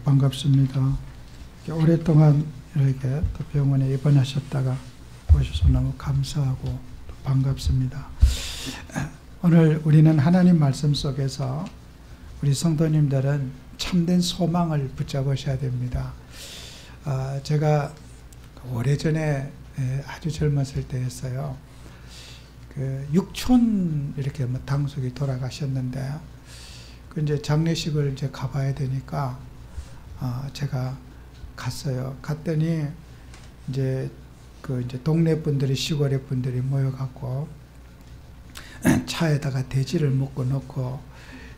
반갑습니다. 오랫동안 이렇게 또 병원에 입원하셨다가 오셔서 너무 감사하고 또 반갑습니다. 오늘 우리는 하나님 말씀 속에서 우리 성도님들은 참된 소망을 붙잡으셔야 됩니다. 제가 오래전에 아주 젊었을 때였어요. 그 육촌 이렇게 뭐 당숙이 돌아가셨는데 그 이제 장례식을 이제 가봐야 되니까 제가 갔어요. 갔더니 이제 그 이제 동네 분들이 시골의 분들이 모여갖고 차에다가 돼지를 묶어 놓고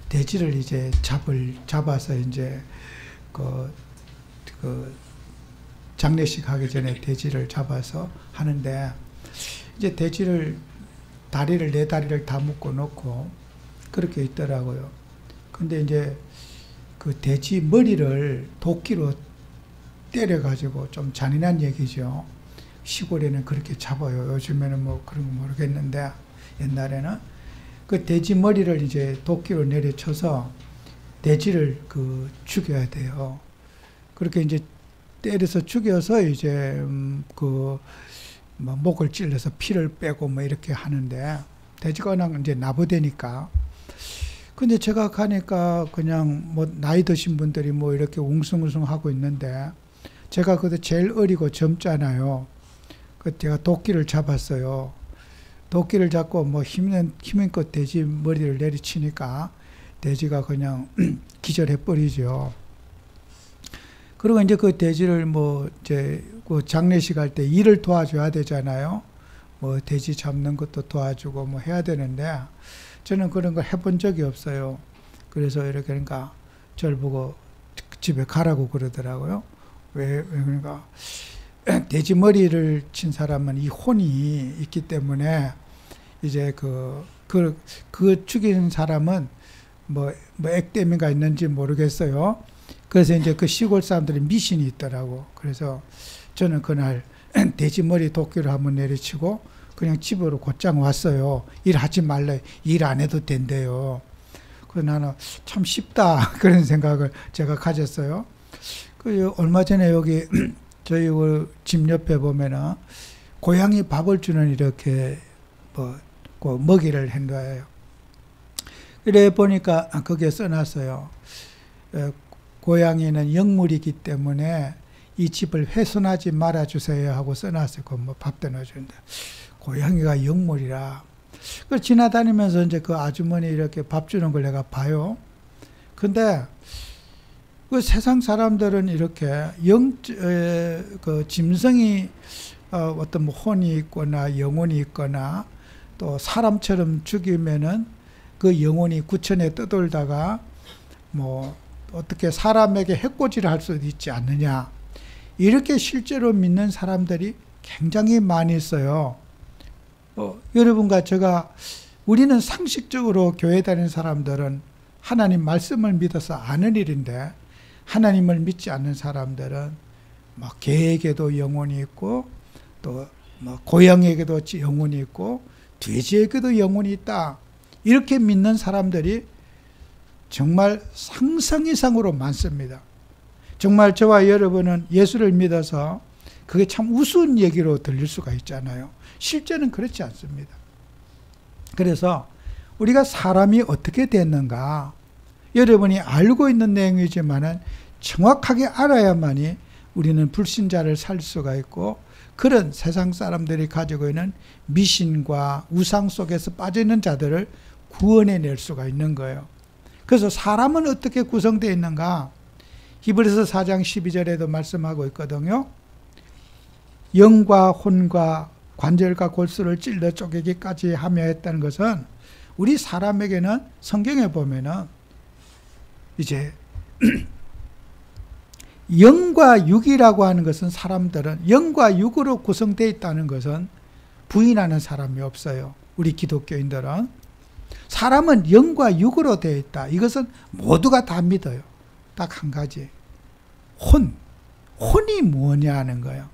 돼지를 이제 잡아서 이제 그 장례식 하기 전에 돼지를 잡아서 하는데 이제 돼지를 네 다리를 다 묶어 놓고 그렇게 있더라고요. 근데 이제 그 돼지 머리를 도끼로 때려가지고 좀 잔인한 얘기죠. 시골에는 그렇게 잡아요. 요즘에는 뭐 그런 거 모르겠는데 옛날에는 그 돼지 머리를 이제 도끼로 내려쳐서 돼지를 죽여야 돼요. 그렇게 이제 때려서 죽여서 이제 뭐 목을 찔러서 피를 빼고 뭐 이렇게 하는데 돼지가 그냥 이제 나부대니까. 근데 제가 가니까 그냥 뭐 나이 드신 분들이 뭐 이렇게 웅성웅성 하고 있는데 제가 그때 제일 어리고 젊잖아요. 그 제가 도끼를 잡았어요. 도끼를 잡고 뭐 힘껏 돼지 머리를 내리치니까 돼지가 그냥 기절해 버리죠. 그리고 이제 그 돼지를 뭐 이제 그 장례식 할 때 일을 도와줘야 되잖아요. 뭐 돼지 잡는 것도 도와주고 뭐 해야 되는데 저는 그런 걸 해본 적이 없어요. 그래서 이렇게 그러니까 저를 보고 집에 가라고 그러더라고요. 왜 그러니까 돼지 머리를 친 사람은 이 혼이 있기 때문에 이제 그 죽인 사람은 뭐 액땜이가 있는지 모르겠어요. 그래서 이제 그 시골 사람들이 미신이 있더라고. 그래서 저는 그날 돼지 머리 도끼를 한번 내리치고 그냥 집으로 곧장 왔어요. 일하지 말래. 일 안 해도 된대요. 그래서 나는 참 쉽다 그런 생각을 제가 가졌어요. 그 얼마 전에 여기 저희 집 옆에 보면은 고양이 밥을 주는 이렇게 그 먹이를 한 거예요. 그래 보니까 거기에 써놨어요. 고양이는 영물이기 때문에 이 집을 훼손하지 말아주세요 하고 써놨어요. 그 뭐 밥도 넣어주는데 고양이가 영물이라. 그 지나다니면서 이제 그 아주머니 이렇게 밥 주는 걸 내가 봐요. 근데 그 세상 사람들은 이렇게 그 짐승이 어떤 뭐 혼이 있거나 영혼이 있거나 또 사람처럼 죽이면은 그 영혼이 구천에 떠돌다가 뭐 어떻게 사람에게 해코지를 할 수도 있지 않느냐. 이렇게 실제로 믿는 사람들이 굉장히 많이 있어요. 여러분과 제가 우리는 상식적으로 교회 다니는 사람들은 하나님 말씀을 믿어서 아는 일인데 하나님을 믿지 않는 사람들은 뭐 개에게도 영혼이 있고 또 뭐 고양이에게도 영혼이 있고 돼지에게도 영혼이 있다. 이렇게 믿는 사람들이 정말 상상 이상으로 많습니다. 정말 저와 여러분은 예수를 믿어서 그게 참 우스운 얘기로 들릴 수가 있잖아요. 실제는 그렇지 않습니다. 그래서 우리가 사람이 어떻게 됐는가 여러분이 알고 있는 내용이지만은 정확하게 알아야만이 우리는 불신자를 살 수가 있고 그런 세상 사람들이 가지고 있는 미신과 우상 속에서 빠져 있는 자들을 구원해낼 수가 있는 거예요. 그래서 사람은 어떻게 구성되어 있는가? 히브리서 4장 12절에도 말씀하고 있거든요. 영과 혼과 관절과 골수를 찔러 쪼개기까지 하며 했다는 것은 우리 사람에게는 성경에 보면은 이제 영과 육이라고 하는 것은 사람들은 영과 육으로 구성되어 있다는 것은 부인하는 사람이 없어요. 우리 기독교인들은. 사람은 영과 육으로 되어 있다. 이것은 모두가 다 믿어요. 딱 한 가지. 혼이 뭐냐 하는 거예요.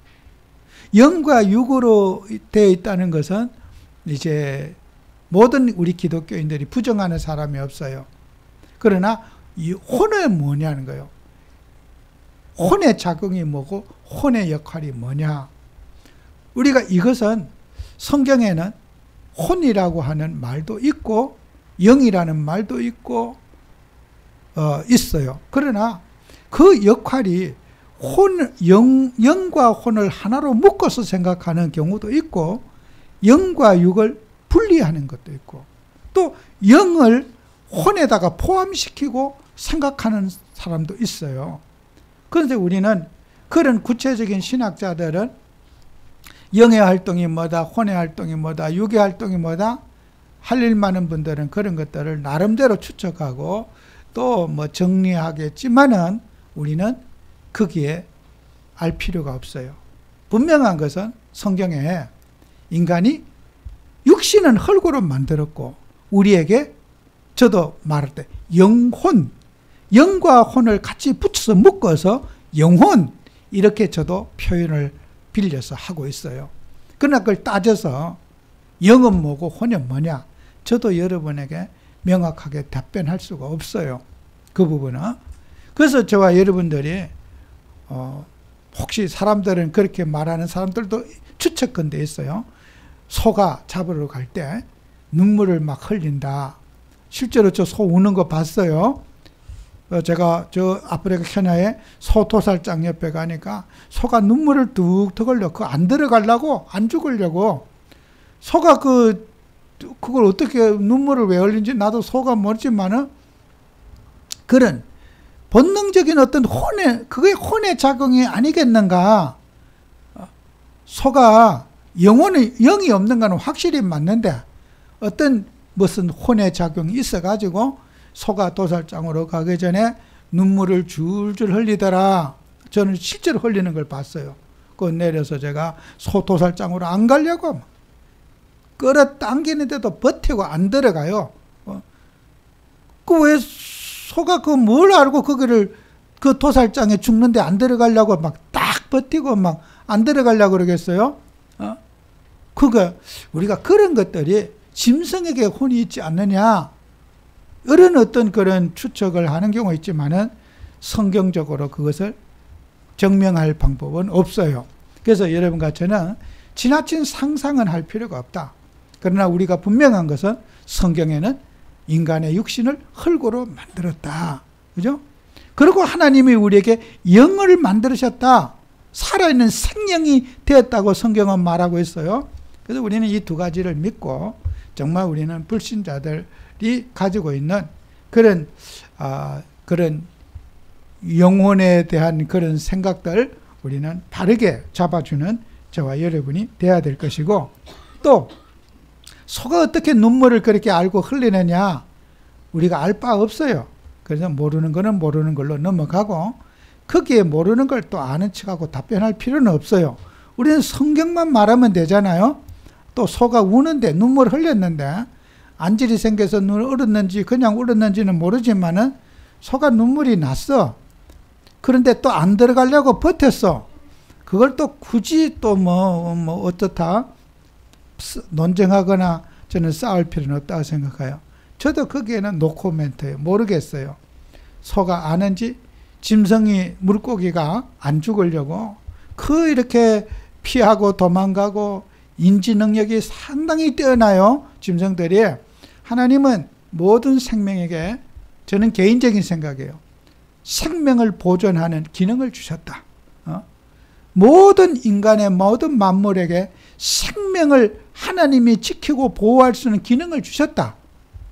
영과 육으로 되어 있다는 것은 이제 모든 우리 기독교인들이 부정하는 사람이 없어요. 그러나 이 혼은 뭐냐는 거예요. 혼의 작용이 뭐고 혼의 역할이 뭐냐. 우리가 이것은 성경에는 혼이라고 하는 말도 있고 영이라는 말도 있고 있어요. 그러나 그 역할이 영과 혼을 하나로 묶어서 생각하는 경우도 있고 영과 육을 분리하는 것도 있고 또 영을 혼에다가 포함시키고 생각하는 사람도 있어요. 그런데 우리는 그런 구체적인 신학자들은 영의 활동이 뭐다, 혼의 활동이 뭐다, 육의 활동이 뭐다, 할 일 많은 분들은 그런 것들을 나름대로 추측하고 또 뭐 정리하겠지만은 우리는 거기에 알 필요가 없어요. 분명한 것은 성경에 인간이 육신은 흙으로 만들었고 우리에게 저도 말할 때 영혼, 영과 혼을 같이 붙여서 묶어서 영혼 이렇게 저도 표현을 빌려서 하고 있어요. 그러나 그걸 따져서 영은 뭐고 혼은 뭐냐 저도 여러분에게 명확하게 답변할 수가 없어요. 그 부분은. 그래서 저와 여러분들이 혹시 사람들은 그렇게 말하는 사람들도 추측컨대 있어요. 소가 잡으러 갈 때 눈물을 막 흘린다. 실제로 저 소 우는 거 봤어요. 제가 저 아프리카 케냐에 소 도살장 옆에 가니까 소가 눈물을 뚝뚝 흘려. 그거 안 들어가려고, 안 죽으려고. 소가 그걸 어떻게 눈물을 왜 흘린지 나도 소가 모르지만은 그런 본능적인 어떤 그게 혼의 작용이 아니겠는가. 소가 영이 없는 거는 확실히 맞는데 어떤 무슨 혼의 작용이 있어가지고 소가 도살장으로 가기 전에 눈물을 줄줄 흘리더라. 저는 실제로 흘리는 걸 봤어요. 그거 내려서 제가 소 도살장으로 안 가려고 끌어당기는데도 버티고 안 들어가요. 그 왜 소가 뭘 알고 거기를 그 도살장에 죽는데 안 들어가려고 막 딱 버티고 막 안 들어가려고 그러겠어요? 그거 우리가 그런 것들이 짐승에게 혼이 있지 않느냐 이런 어떤 그런 추측을 하는 경우가 있지만은 성경적으로 그것을 증명할 방법은 없어요. 그래서 여러분과 저는 지나친 상상은 할 필요가 없다. 그러나 우리가 분명한 것은 성경에는 인간의 육신을 흙으로 만들었다. 그죠? 그리고 하나님이 우리에게 영을 만드셨다. 살아있는 생명이 되었다고 성경은 말하고 있어요. 그래서 우리는 이 두 가지를 믿고 정말 우리는 불신자들이 가지고 있는 그런 영혼에 대한 그런 생각들 우리는 바르게 잡아주는 저와 여러분이 돼야 될 것이고 또 소가 어떻게 눈물을 그렇게 알고 흘리느냐 우리가 알 바 없어요. 그래서 모르는 거는 모르는 걸로 넘어가고 거기에 모르는 걸 또 아는 척하고 답변할 필요는 없어요. 우리는 성경만 말하면 되잖아요. 또 소가 우는데 눈물 흘렸는데 안질이 생겨서 눈을 울었는지 그냥 울었는지는 모르지만은 소가 눈물이 났어. 그런데 또 안 들어가려고 버텼어. 그걸 또 굳이 또 어떻다 논쟁하거나 저는 싸울 필요는 없다고 생각해요. 저도 거기에는 노코멘트예요. 모르겠어요. 소가 아는지 짐승이 물고기가 안 죽으려고 이렇게 피하고 도망가고 인지 능력이 상당히 뛰어나요. 짐승들이. 하나님은 모든 생명에게 저는 개인적인 생각이에요. 생명을 보존하는 기능을 주셨다. 모든 인간의 모든 만물에게 생명을 하나님이 지키고 보호할 수 있는 기능을 주셨다.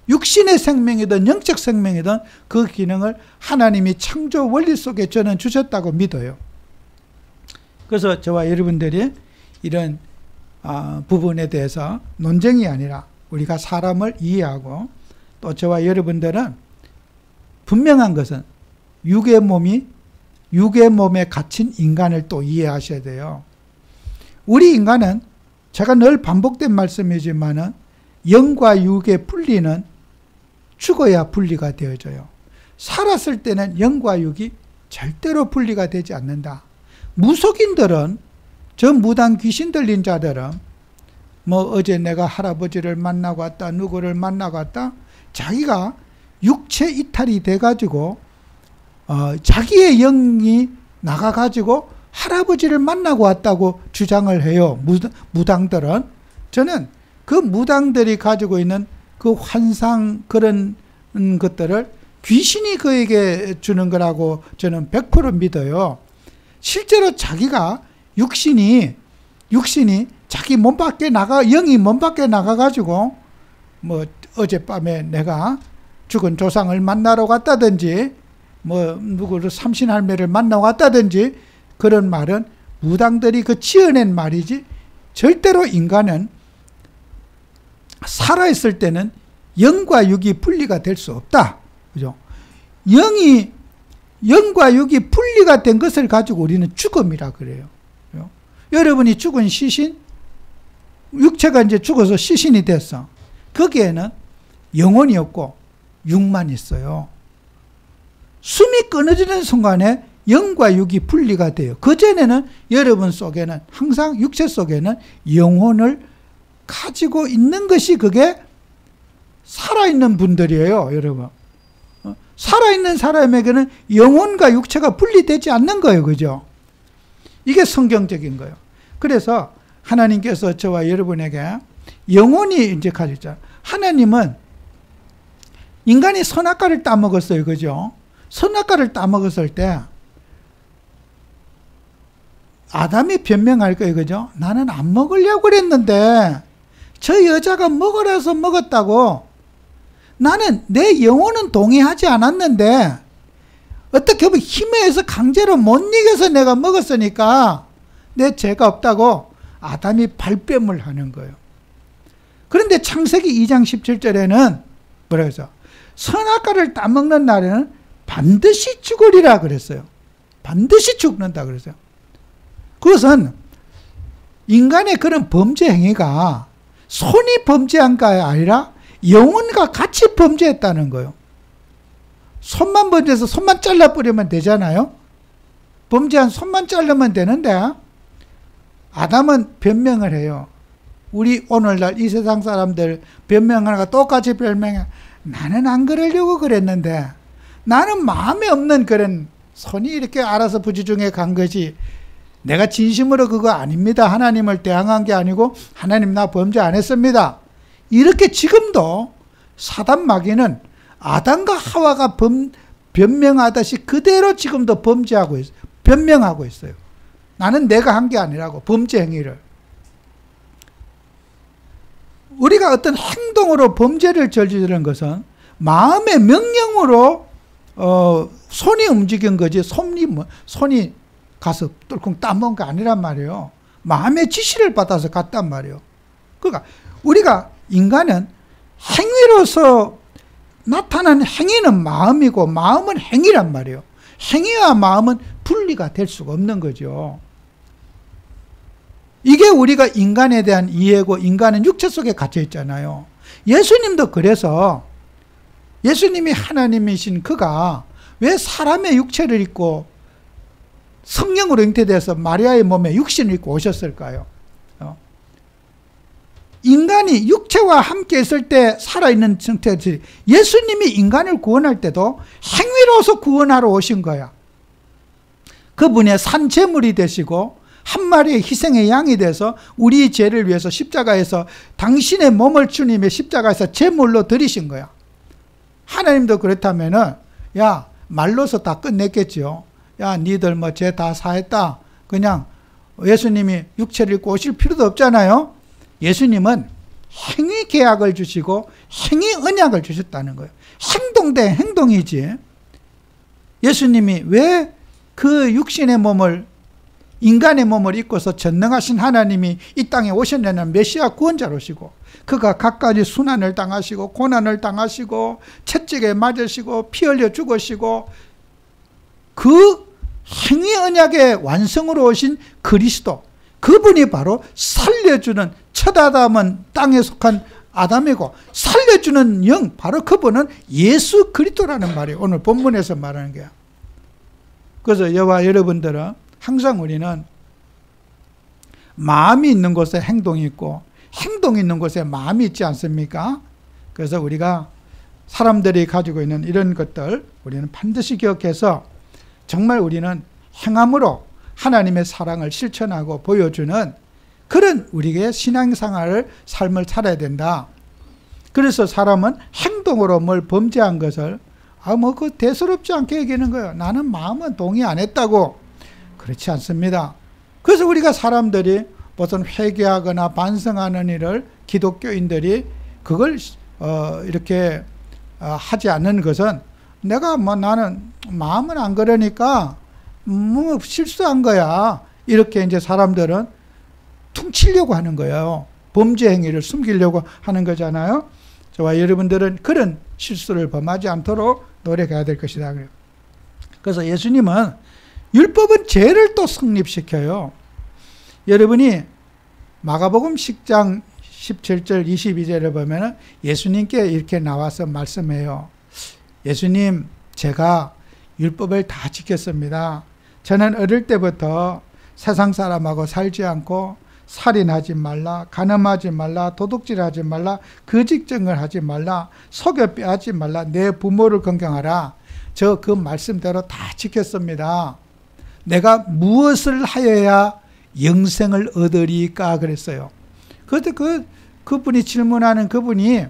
육신의 생명이든 영적 생명이든 그 기능을 하나님이 창조 원리 속에 저는 주셨다고 믿어요. 그래서 저와 여러분들이 이런 부분에 대해서 논쟁이 아니라 우리가 사람을 이해하고 또 저와 여러분들은 분명한 것은 육의 몸에 갇힌 인간을 또 이해하셔야 돼요. 우리 인간은 제가 늘 반복된 말씀이지만은 영과 육의 분리는 죽어야 분리가 되어져요. 살았을 때는 영과 육이 절대로 분리가 되지 않는다. 무속인들은 저 무당 귀신 들린 자들은 어제 내가 할아버지를 만나고 왔다 누구를 만나고 왔다 자기가 육체 이탈이 돼가지고 자기의 영이 나가가지고 할아버지를 만나고 왔다고 주장을 해요. 무당들은. 저는 그 무당들이 가지고 있는 그 환상 그런 것들을 귀신이 그에게 주는 거라고 저는 100% 믿어요. 실제로 자기가 육신이 자기 몸 밖에 영이 몸 밖에 나가가지고 뭐 어젯밤에 내가 죽은 조상을 만나러 갔다든지 뭐 누구를 삼신할매를 만나러 갔다든지 그런 말은 무당들이 그 지어낸 말이지 절대로 인간은 살아있을 때는 영과 육이 분리가 될 수 없다. 그죠? 영과 육이 분리가 된 것을 가지고 우리는 죽음이라 그래요. 그죠? 여러분이 죽은 시신, 육체가 이제 죽어서 시신이 됐어. 거기에는 영혼이 없고 육만 있어요. 숨이 끊어지는 순간에 영과 육이 분리가 돼요. 그전에는 여러분 속에는 항상 육체 속에는 영혼을 가지고 있는 것이 그게 살아있는 분들이에요. 여러분. 살아있는 사람에게는 영혼과 육체가 분리되지 않는 거예요. 그죠? 이게 성경적인 거예요. 그래서 하나님께서 저와 여러분에게 영혼이 이제 가졌잖아요. 하나님은 인간이 선악과를 따먹었어요. 그죠? 선악과를 따먹었을 때 아담이 변명할 거예요. 그죠? 나는 안 먹으려고 그랬는데 저 여자가 먹으라서 먹었다고. 나는 내 영혼은 동의하지 않았는데 어떻게 보면 힘에 의해서 강제로 못 이겨서 내가 먹었으니까 내 죄가 없다고 아담이 발뺌을 하는 거예요. 그런데 창세기 2장 17절에는 뭐라고 했어? 선악과를 따먹는 날에는 반드시 죽으리라 그랬어요. 반드시 죽는다 그랬어요. 그것은 인간의 그런 범죄 행위가 손이 범죄한 게 아니라 영혼과 같이 범죄했다는 거예요. 손만 범죄해서 손만 잘라버리면 되잖아요. 범죄한 손만 자르면 되는데 아담은 변명을 해요. 우리 오늘날 이 세상 사람들 변명하는 거 똑같이 변명해. 나는 안 그러려고 그랬는데 나는 마음에 없는 그런 손이 이렇게 알아서 부지중에 간 것이 내가 진심으로 그거 아닙니다. 하나님을 대항한 게 아니고 하나님 나 범죄 안 했습니다. 이렇게 지금도 사단 마귀는 아담과 하와가 변명하듯이 그대로 지금도 범죄하고 있어요. 변명하고 있어요. 나는 내가 한 게 아니라고 범죄 행위를. 우리가 어떤 행동으로 범죄를 저지르는 것은 마음의 명령으로 손이 움직인 거지 손이 가서 뚫콩 따먹은 거 아니란 말이에요. 마음의 지시를 받아서 갔단 말이에요. 그러니까 우리가 인간은 행위로서 나타난 행위는 마음이고 마음은 행위란 말이에요. 행위와 마음은 분리가 될 수가 없는 거죠. 이게 우리가 인간에 대한 이해고 인간은 육체 속에 갇혀 있잖아요. 예수님도 그래서 예수님이 하나님이신 그가 왜 사람의 육체를 입고 성령으로 잉태돼서 마리아의 몸에 육신을 입고 오셨을까요? 인간이 육체와 함께 있을 때 살아있는 상태지 예수님이 인간을 구원할 때도 행위로서 구원하러 오신 거야. 그분의 산제물이 되시고 한 마리의 희생의 양이 돼서 우리 죄를 위해서 십자가에서 당신의 몸을 주님의 십자가에서 제물로 드리신 거야. 하나님도 그렇다면은 야 말로서 다 끝냈겠죠. 야 니들 뭐 죄 다 사했다. 그냥 예수님이 육체를 입고 오실 필요도 없잖아요. 예수님은 행위 계약을 주시고 행위 언약을 주셨다는 거예요. 행동 대 행동이지. 예수님이 왜 그 육신의 몸을 인간의 몸을 입고서 전능하신 하나님이 이 땅에 오셨냐면 메시아 구원자로시고 그가 갖가지 순환을 당하시고 고난을 당하시고 채찍에 맞으시고 피 흘려 죽으시고 그 행위 언약의 완성으로 오신 그리스도 그분이 바로 살려주는 첫 아담은 땅에 속한 아담이고 살려주는 영 바로 그분은 예수 그리스도라는 말이에요. 오늘 본문에서 말하는 게요. 그래서 저와 여러분들은 항상 우리는 마음이 있는 곳에 행동이 있고 행동이 있는 곳에 마음이 있지 않습니까? 그래서 우리가 사람들이 가지고 있는 이런 것들 우리는 반드시 기억해서 정말 우리는 행함으로 하나님의 사랑을 실천하고 보여주는 그런 우리의 신앙생활을 삶을 살아야 된다. 그래서 사람은 행동으로 뭘 범죄한 것을 그 대수롭지 않게 여기는 거예요. 나는 마음은 동의 안 했다고. 그렇지 않습니다. 그래서 우리가 사람들이 무슨 회개하거나 반성하는 일을 기독교인들이 그걸 이렇게 하지 않는 것은 내가 나는 마음은 안 그러니까 실수한 거야. 이렇게 이제 사람들은 퉁치려고 하는 거예요. 범죄 행위를 숨기려고 하는 거잖아요. 저와 여러분들은 그런 실수를 범하지 않도록 노력해야 될 것이다. 그래서 예수님은 율법은 죄를 또 성립시켜요. 여러분이 마가복음 10장 17절 22절을 보면 예수님께 이렇게 나와서 말씀해요. 예수님, 제가 율법을 다 지켰습니다. 저는 어릴 때부터 세상 사람하고 살지 않고 살인하지 말라, 간음하지 말라, 도둑질하지 말라, 거짓증을 하지 말라, 속여 빼앗지 말라, 내 부모를 긍경하라. 저 그 말씀대로 다 지켰습니다. 내가 무엇을 하여야 영생을 얻으리까 그랬어요. 그때 그분이 질문하는 그분이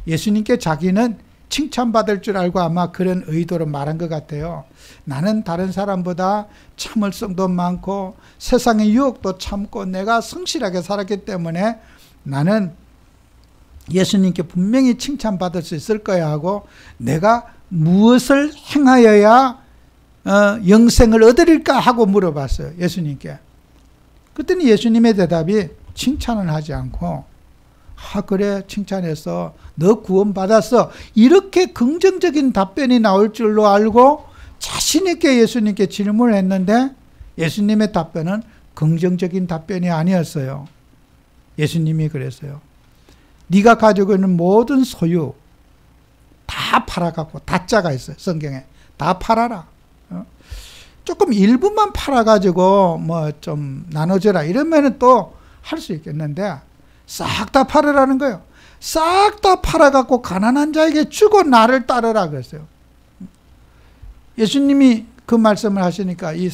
예수님께 자기는 칭찬받을 줄 알고 아마 그런 의도로 말한 것 같아요. 나는 다른 사람보다 참을성도 많고 세상의 유혹도 참고 내가 성실하게 살았기 때문에 나는 예수님께 분명히 칭찬받을 수 있을 거야 하고 내가 무엇을 행하여야 영생을 얻으릴까 하고 물어봤어요. 예수님께. 그랬더니 예수님의 대답이 칭찬을 하지 않고 그래 칭찬해서 너 구원받았어. 이렇게 긍정적인 답변이 나올 줄로 알고 자신 있게 예수님께 질문을 했는데 예수님의 답변은 긍정적인 답변이 아니었어요. 예수님이 그랬어요. 네가 가지고 있는 모든 소유 다 팔아갖고 다짜가 있어요. 성경에. 다 팔아라. 조금 일부만 팔아가지고 뭐 좀 나눠줘라 이러면은 또 할 수 있겠는데 싹 다 팔으라는 거예요. 싹 다 팔아갖고 가난한 자에게 주고 나를 따르라 그랬어요. 예수님이 그 말씀을 하시니까 이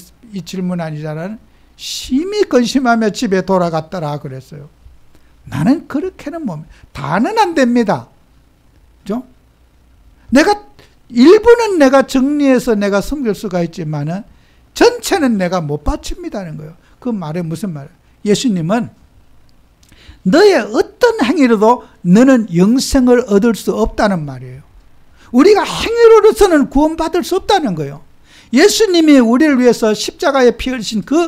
질문한 자는 심히 근심하며 집에 돌아갔더라 그랬어요. 나는 그렇게는 다는 안 됩니다. 그죠? 일부는 내가 정리해서 내가 섬길 수가 있지만은 전체는 내가 못 바칩니다는 거예요. 그 말에 무슨 말이에요? 예수님은 너의 어떤 행위로도 너는 영생을 얻을 수 없다는 말이에요. 우리가 행위로서는 구원받을 수 없다는 거예요. 예수님이 우리를 위해서 십자가에 피 흘리신 그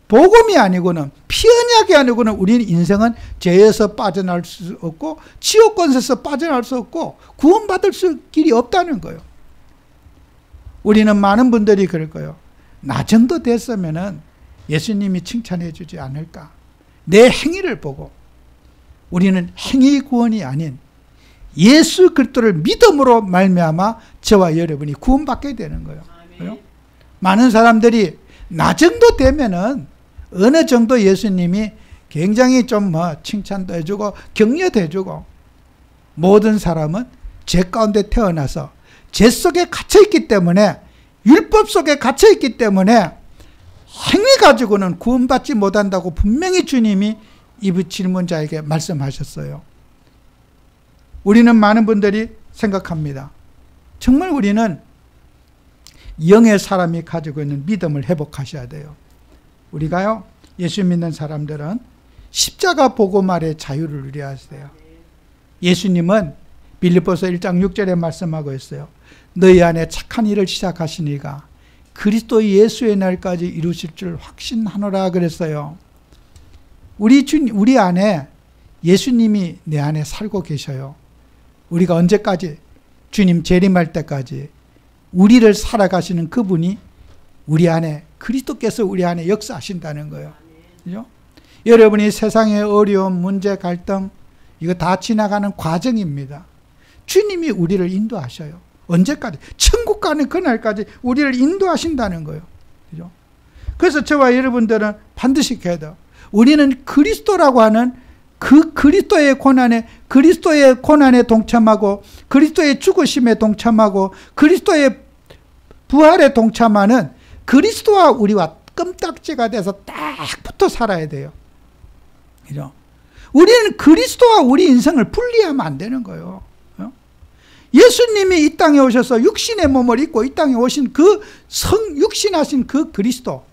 복음이 아니고는 피 언약이 아니고는 우리는 인생은 죄에서 빠져나올 수 없고 지옥권에서 빠져나올 수 없고 구원받을 수 길이 없다는 거예요. 우리는 많은 분들이 그럴 거예요. 나 정도 됐으면은 예수님이 칭찬해 주지 않을까. 내 행위를 보고 우리는 행위 구원이 아닌 예수 그리스도를 믿음으로 말미암아 저와 여러분이 구원받게 되는 거예요. 그래요? 많은 사람들이 나 정도 되면은 어느 정도 예수님이 굉장히 좀 칭찬도 해주고 격려도 해주고 모든 사람은 죄 가운데 태어나서 죄 속에 갇혀있기 때문에 율법 속에 갇혀있기 때문에 행위 가지고는 구원받지 못한다고 분명히 주님이 이 질문자에게 말씀하셨어요. 우리는 많은 분들이 생각합니다. 정말 우리는 영의 사람이 가지고 있는 믿음을 회복하셔야 돼요. 우리가요, 예수 믿는 사람들은 십자가 복음 아래 자유를 누려야 돼요. 예수님은 빌립보서 1장 6절에 말씀하고 있어요. 너희 안에 착한 일을 시작하신 이가 그리스도 예수의 날까지 이루실 줄 확신하노라 그랬어요. 우리 안에 예수님이 내 안에 살고 계셔요. 우리가 언제까지? 주님 재림할 때까지 우리를 살아가시는 그분이 우리 안에 그리스도께서 우리 안에 역사하신다는 거예요. 그죠? 여러분이 세상의 어려움, 문제, 갈등 이거 다 지나가는 과정입니다. 주님이 우리를 인도하셔요. 언제까지? 천국 가는 그날까지 우리를 인도하신다는 거예요. 그죠? 그래서 저와 여러분들은 반드시 해야 돼요. 우리는 그리스도라고 하는 그 그리스도의 고난에 동참하고 그리스도의 죽으심에 동참하고 그리스도의 부활에 동참하는 그리스도와 우리와 껌딱지가 돼서 딱 붙어 살아야 돼요. 그죠? 우리는 그리스도와 우리 인생을 분리하면 안 되는 거예요. 예수님이 이 땅에 오셔서 육신의 몸을 입고 이 땅에 오신 그 육신하신 그 그리스도.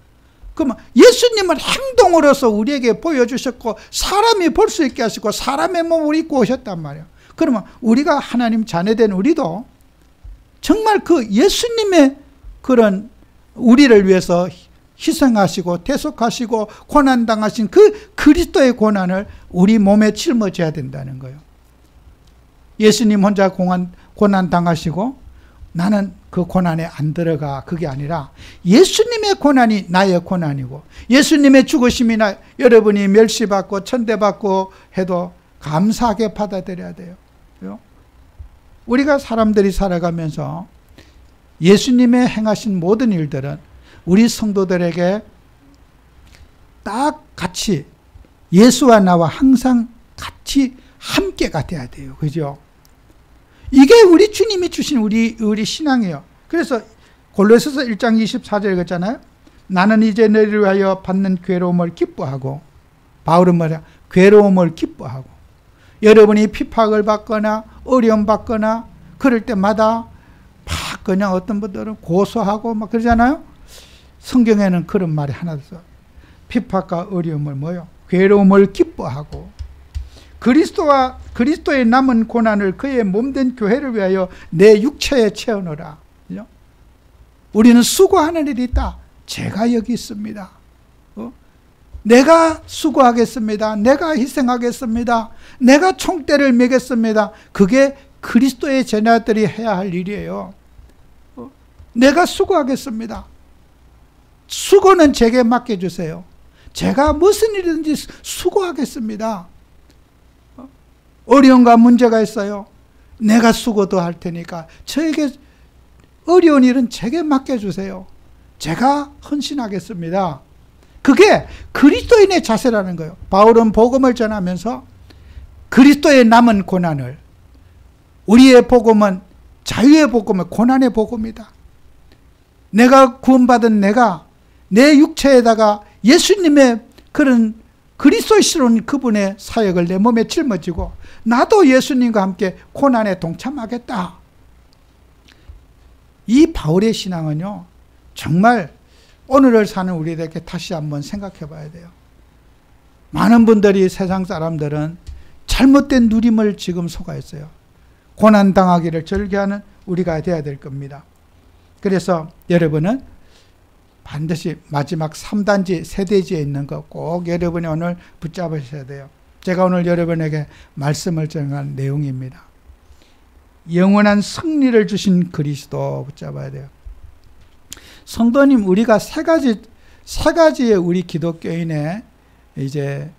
그러면 예수님은 행동으로서 우리에게 보여주셨고 사람이 볼 수 있게 하시고 사람의 몸을 입고 오셨단 말이에요. 그러면 우리가 하나님 자녀된 우리도 정말 그 예수님의 그런 우리를 위해서 희생하시고 대속하시고 고난당하신 그 그리스도의 고난을 우리 몸에 짊어져야 된다는 거예요. 예수님 혼자 고난당하시고 나는 그 고난에 안 들어가, 그게 아니라 예수님의 고난이 나의 고난이고 예수님의 죽으심이 여러분이 멸시받고 천대받고 해도 감사하게 받아들여야 돼요. 우리가 사람들이 살아가면서 예수님의 행하신 모든 일들은 우리 성도들에게 딱 같이 예수와 나와 항상 같이 함께가 돼야 돼요. 그죠? 이게 우리 주님이 주신 우리 신앙이에요. 그래서 골로새서 1장 24절 읽었잖아요. 나는 이제 너희를 위하여 받는 괴로움을 기뻐하고, 바울은 뭐냐? 괴로움을 기뻐하고, 여러분이 핍박을 받거나 어려움 받거나 그럴 때마다 막 그냥 어떤 분들은 고소하고 막 그러잖아요. 성경에는 그런 말이 하나도 없어요. 핍박과 어려움을 뭐요? 괴로움을 기뻐하고, 그리스도의 남은 고난을 그의 몸된 교회를 위하여 내 육체에 채우노라. 그죠? 우리는 수고하는 일이 있다. 제가 여기 있습니다. 내가 수고하겠습니다. 내가 희생하겠습니다. 내가 총대를 매겠습니다. 그게 그리스도의 제자들이 해야 할 일이에요. 내가 수고하겠습니다. 수고는 제게 맡겨주세요. 제가 무슨 일이든지 수고하겠습니다. 어려움과 문제가 있어요. 내가 수고도 할 테니까 저에게 어려운 일은 제게 맡겨주세요. 제가 헌신하겠습니다. 그게 그리스도인의 자세라는 거예요. 바울은 복음을 전하면서 그리스도의 남은 고난을, 우리의 복음은 자유의 복음은 고난의 복음이다. 내가 구원받은 내가 내 육체에다가 예수님의 그런 그리스도이시로운 그분의 사역을 내 몸에 짊어지고 나도 예수님과 함께 고난에 동참하겠다. 이 바울의 신앙은요, 정말 오늘을 사는 우리에게 다시 한번 생각해 봐야 돼요. 많은 분들이, 세상 사람들은 잘못된 누림을 지금 속아 있어요. 고난당하기를 즐겨하는 우리가 되어야 될 겁니다. 그래서 여러분은 반드시 마지막 3단지, 세대지에 있는 거 꼭 여러분이 오늘 붙잡으셔야 돼요. 제가 오늘 여러분에게 말씀을 전한 내용입니다. 영원한 승리를 주신 그리스도 붙잡아야 돼요. 성도님, 우리가 세 가지의 우리 기독교인의 이제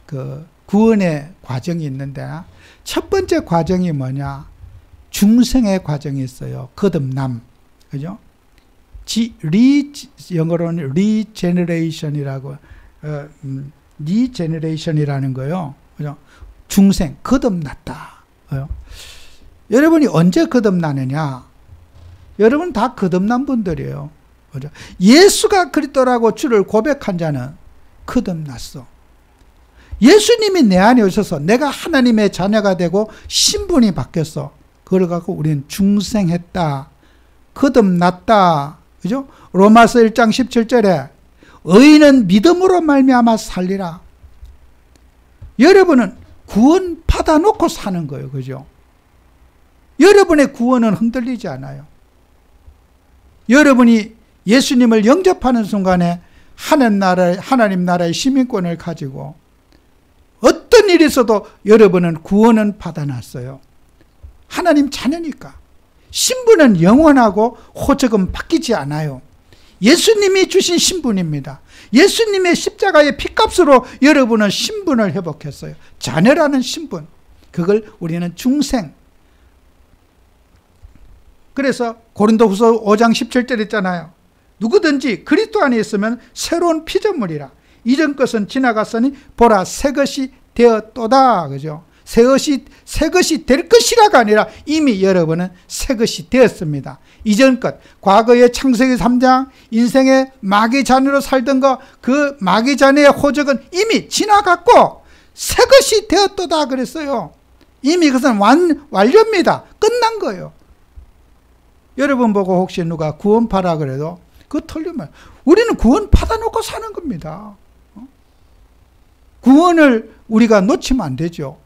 그 구원의 과정이 있는데, 첫 번째 과정이 뭐냐? 중생의 과정이 있어요. 거듭남. 그죠? 영어로는 regeneration이라고, regeneration이라는 거요. 그죠? 중생, 거듭났다. 그죠? 여러분이 언제 거듭나느냐? 여러분 다 거듭난 분들이에요. 그죠? 예수가 그리스도라고 주를 고백한 자는 거듭났어. 예수님이 내 안에 오셔서 내가 하나님의 자녀가 되고 신분이 바뀌었어. 그걸 갖고 우리는 중생했다. 거듭났다. 그죠? 로마서 1장 17절에 의인은 믿음으로 말미암아 살리라. 여러분은 구원 받아놓고 사는 거예요. 그죠? 여러분의 구원은 흔들리지 않아요. 여러분이 예수님을 영접하는 순간에 하나님 나라의 시민권을 가지고 어떤 일이 있어도 여러분은 구원은 받아놨어요. 하나님 자녀니까. 신분은 영원하고 호적은 바뀌지 않아요. 예수님이 주신 신분입니다. 예수님의 십자가의 피값으로 여러분은 신분을 회복했어요. 자녀라는 신분. 그걸 우리는 중생. 그래서 고린도후서 5장 17절 있잖아요. 누구든지 그리스도 안에 있으면 새로운 피조물이라. 이전 것은 지나갔으니 보라 새 것이 되었도다. 그죠? 새 것이 될 것이라가 아니라 이미 여러분은 새 것이 되었습니다. 이전 것, 과거의 창세기 3장, 인생의 마귀 자녀로 살던 것, 그 마귀 자녀의 호적은 이미 지나갔고 새 것이 되었도다 그랬어요. 이미 그것은 완료입니다. 끝난 거예요. 여러분 보고 혹시 누가 구원파라 그래도 그거 틀리면 우리는 구원 받아놓고 사는 겁니다. 구원을 우리가 놓치면 안 되죠.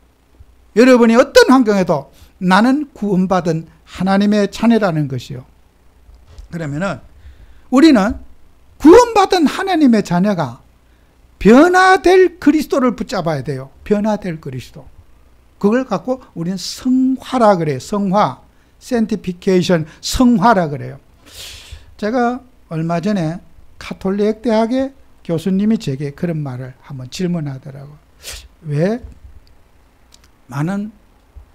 여러분이 어떤 환경에도 나는 구원받은 하나님의 자녀라는 것이요. 그러면은 우리는 구원받은 하나님의 자녀가 변화될 그리스도를 붙잡아야 돼요. 변화될 그리스도. 그걸 갖고 우리는 성화라 그래요. 성화, sanctification, 성화라 그래요. 제가 얼마 전에 가톨릭 대학의 교수님이 제게 그런 말을 한번 질문하더라고요. 왜 많은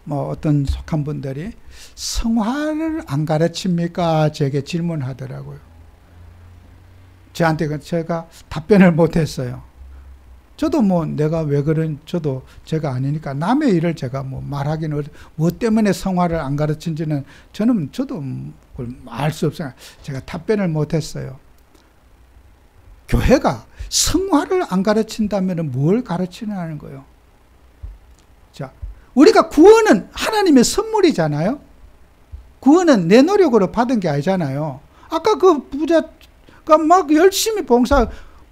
어떤 속한 분들이 성화를 안 가르칩니까? 제게 질문하더라고요. 저한테 제가 답변을 못했어요. 저도 내가 왜 저도 제가 아니니까 남의 일을 제가 말하기는 뭐 때문에 성화를 안 가르친지는 저도 알 수 없어요. 제가 답변을 못했어요. 교회가 성화를 안 가르친다면 뭘 가르치냐는 거예요. 자, 우리가 구원은 하나님의 선물이잖아요. 구원은 내 노력으로 받은 게 아니잖아요. 아까 그 부자가 막 열심히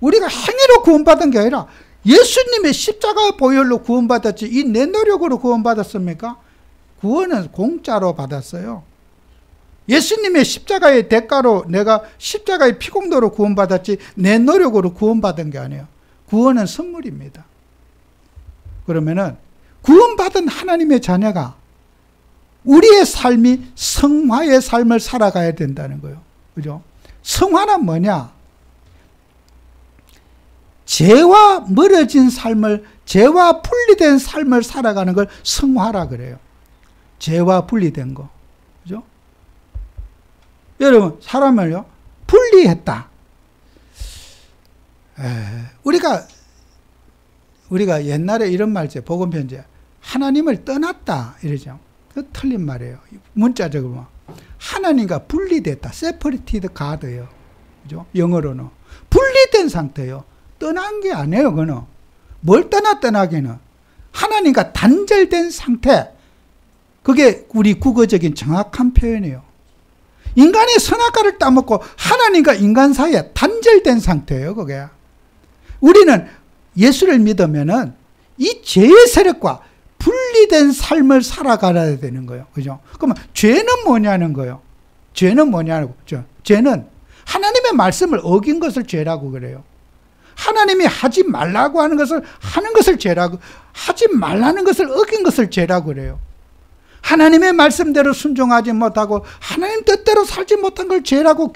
우리가 행위로 구원받은 게 아니라 예수님의 십자가 보혈로 구원받았지 이 내 노력으로 구원받았습니까? 구원은 공짜로 받았어요. 예수님의 십자가의 대가로 내가 십자가의 피공로로 구원받았지 내 노력으로 구원받은 게 아니에요. 구원은 선물입니다. 그러면은 구원받은 하나님의 자녀가 우리의 삶이 성화의 삶을 살아가야 된다는 거예요. 그죠? 성화는 뭐냐? 죄와 멀어진 삶을, 죄와 분리된 삶을 살아가는 걸 성화라 그래요. 죄와 분리된 거. 그죠? 여러분, 사람을요, 분리했다. 우리가 옛날에 이런 말이죠. 복음편지에. 하나님을 떠났다. 이러죠. 그 틀린 말이에요. 문자적으로 보면. 하나님과 분리됐다. separated God예요. 그죠? 영어로는. 분리된 상태예요. 떠난 게 아니에요, 그거는. 뭘 떠나기는. 하나님과 단절된 상태. 그게 우리 국어적인 정확한 표현이에요. 인간의 선악과를 따먹고 하나님과 인간 사이에 단절된 상태예요, 그게. 우리는 예수를 믿으면은 이 죄의 세력과 분리된 삶을 살아가야 되는 거예요. 그죠? 그러면 죄는 뭐냐는 거예요. 죄는 뭐냐고. 죄는 하나님의 말씀을 어긴 것을 죄라고 그래요. 하나님이 하지 말라고 하는 것을 하는 것을 죄라고, 하지 말라는 것을 어긴 것을 죄라고 그래요. 하나님의 말씀대로 순종하지 못하고 하나님 뜻대로 살지 못한 걸 죄라고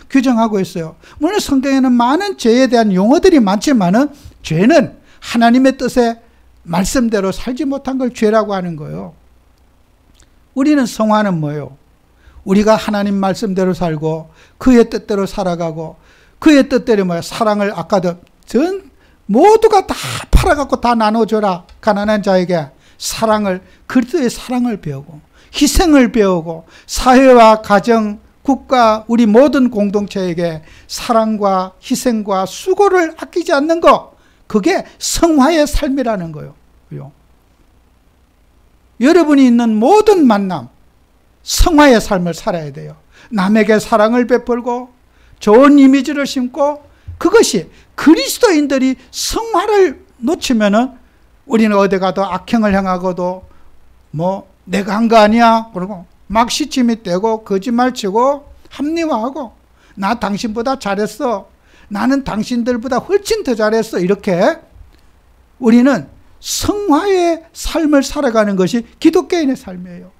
규정하고 있어요. 물론 성경에는 많은 죄에 대한 용어들이 많지만은 죄는 하나님의 뜻에 말씀대로 살지 못한 걸 죄라고 하는 거예요. 우리는 성화는 뭐예요? 우리가 하나님 말씀대로 살고 그의 뜻대로 살아가고 그의 뜻대로 사랑을 아까도 모두가 다 팔아갖고 다 나눠줘라. 가난한 자에게 사랑을, 그리스도의 사랑을 배우고 희생을 배우고 사회와 가정, 국가, 우리 모든 공동체에게 사랑과 희생과 수고를 아끼지 않는 것, 그게 성화의 삶이라는 거예요. 여러분이 있는 모든 만남, 성화의 삶을 살아야 돼요. 남에게 사랑을 베풀고 좋은 이미지를 심고, 그것이 그리스도인들이 성화를 놓치면은 우리는 어디 가도 악행을 행하고도 내가 한 거 아니야 그러고 막 시침이 떼고 거짓말 치고 합리화하고 나 당신보다 잘했어, 나는 당신들보다 훨씬 더 잘했어, 이렇게 우리는 성화의 삶을 살아가는 것이 기독교인의 삶이에요.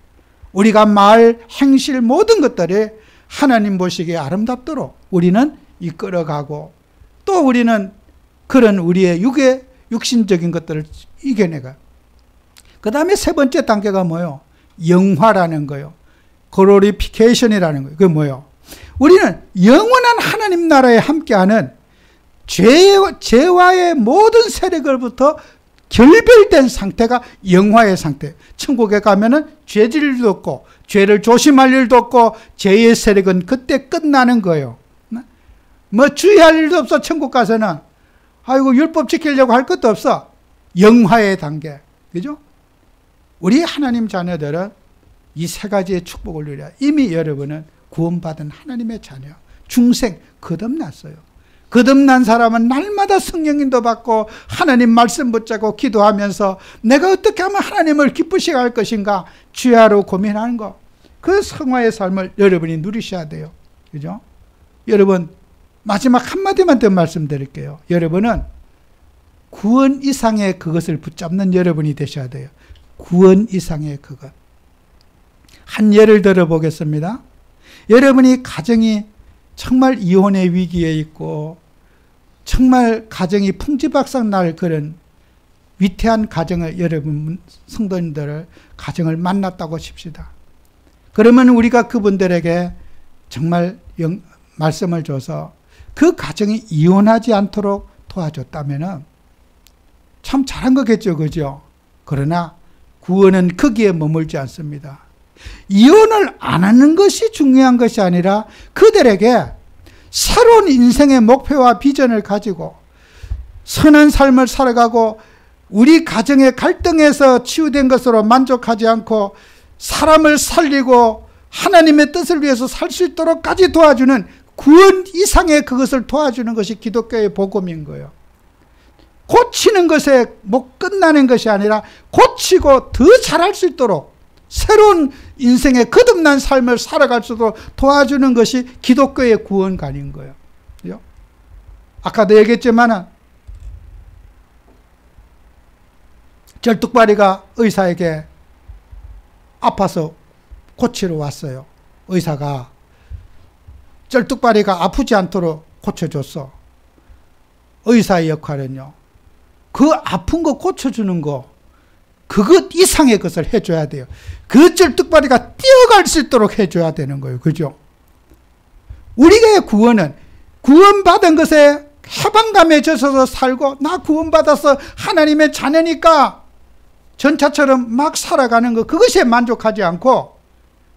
우리가 말, 행실 모든 것들이 하나님 보시기에 아름답도록 우리는 이끌어가고, 또 우리는 그런 우리의 육신적인 것들을 이겨내가. 그 다음에 세 번째 단계가 뭐예요? 영화라는 거예요. 글로리피케이션이라는 거예요. 그게 뭐예요? 우리는 영원한 하나님 나라에 함께하는 죄와의 모든 세력을부터 결별된 상태가 영화의 상태. 천국에 가면은 죄질 일도 없고 죄를 조심할 일도 없고 죄의 세력은 그때 끝나는 거예요. 뭐 주의할 일도 없어. 천국 가서는 아이고 율법 지키려고 할 것도 없어. 영화의 단계. 그죠? 우리 하나님 자녀들은 이 세 가지의 축복을 누려. 이미 여러분은 구원받은 하나님의 자녀. 중생 거듭났어요. 거듭난 사람은 날마다 성령인도 받고 하나님 말씀 붙잡고 기도하면서 내가 어떻게 하면 하나님을 기쁘시게 할 것인가 주야로 고민하는 거. 그 성화의 삶을 여러분이 누리셔야 돼요. 그죠? 여러분 마지막 한마디만 더 말씀드릴게요. 여러분은 구원 이상의 그것을 붙잡는 여러분이 되셔야 돼요. 구원 이상의 그것. 한 예를 들어보겠습니다. 여러분이 가정이 정말 이혼의 위기에 있고 정말 가정이 풍지박산 날 그런 위태한 가정을 여러분 성도님들 가정을 만났다고 칩시다. 그러면 우리가 그분들에게 정말 말씀을 줘서 그 가정이 이혼하지 않도록 도와줬다면 참 잘한 거겠죠. 그죠? 그러나 구원은 거기에 머물지 않습니다. 이혼을 안 하는 것이 중요한 것이 아니라 그들에게 새로운 인생의 목표와 비전을 가지고 선한 삶을 살아가고 우리 가정의 갈등에서 치유된 것으로 만족하지 않고 사람을 살리고 하나님의 뜻을 위해서 살 수 있도록까지 도와주는 구원 이상의 그것을 도와주는 것이 기독교의 복음인 거예요. 고치는 것에 못 끝나는 것이 아니라 고치고 더 잘할 수 있도록 새로운 인생의 거듭난 삶을 살아갈 수 있도록 도와주는 것이 기독교의 구원관인 거예요. 그죠? 아까도 얘기했지만 절뚝발이가 의사에게 아파서 고치러 왔어요. 의사가 절뚝발이가 아프지 않도록 고쳐줬어. 의사의 역할은요. 그 아픈 거 고쳐주는 거 그것 이상의 것을 해줘야 돼요. 그 절뚝발이가 뛰어갈 수 있도록 해줘야 되는 거예요. 그죠? 우리의 구원은 구원받은 것에 해방감에 젖어서 살고 나 구원받아서 하나님의 자녀니까 전차처럼 막 살아가는 것 그것에 만족하지 않고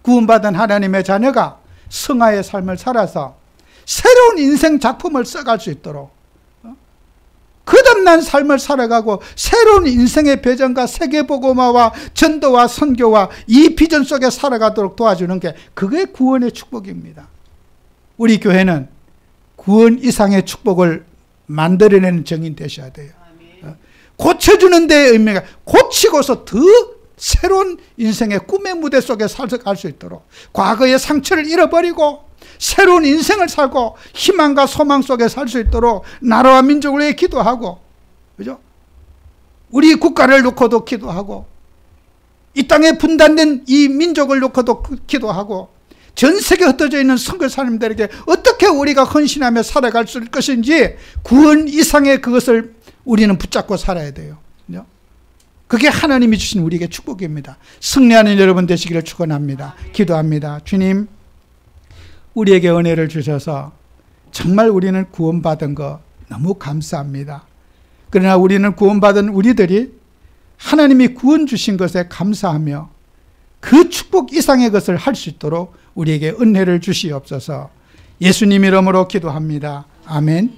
구원받은 하나님의 자녀가 성화의 삶을 살아서 새로운 인생 작품을 써갈 수 있도록 거듭난 삶을 살아가고 새로운 인생의 배전과 세계복음화와 전도와 선교와 이 비전 속에 살아가도록 도와주는 게 그게 구원의 축복입니다. 우리 교회는 구원 이상의 축복을 만들어내는 정인 되셔야 돼요. 고쳐주는 데의 의미가 고치고서 더 새로운 인생의 꿈의 무대 속에 살아갈 수 있도록 과거의 상처를 잃어버리고 새로운 인생을 살고 희망과 소망 속에 살 수 있도록 나라와 민족을 위해 기도하고, 그죠? 우리 국가를 놓고도 기도하고, 이 땅에 분단된 이 민족을 놓고도 기도하고, 전 세계에 흩어져 있는 선교사님들에게 어떻게 우리가 헌신하며 살아갈 수 있을 것인지 구원 이상의 그것을 우리는 붙잡고 살아야 돼요. 그죠? 그게 하나님이 주신 우리에게 축복입니다. 승리하는 여러분 되시기를 축원합니다. 기도합니다. 주님, 우리에게 은혜를 주셔서 정말 우리는 구원받은 거 너무 감사합니다. 그러나 우리는 구원받은 우리들이 하나님이 구원 주신 것에 감사하며 그 축복 이상의 것을 할 수 있도록 우리에게 은혜를 주시옵소서. 예수님 이름으로 기도합니다. 아멘.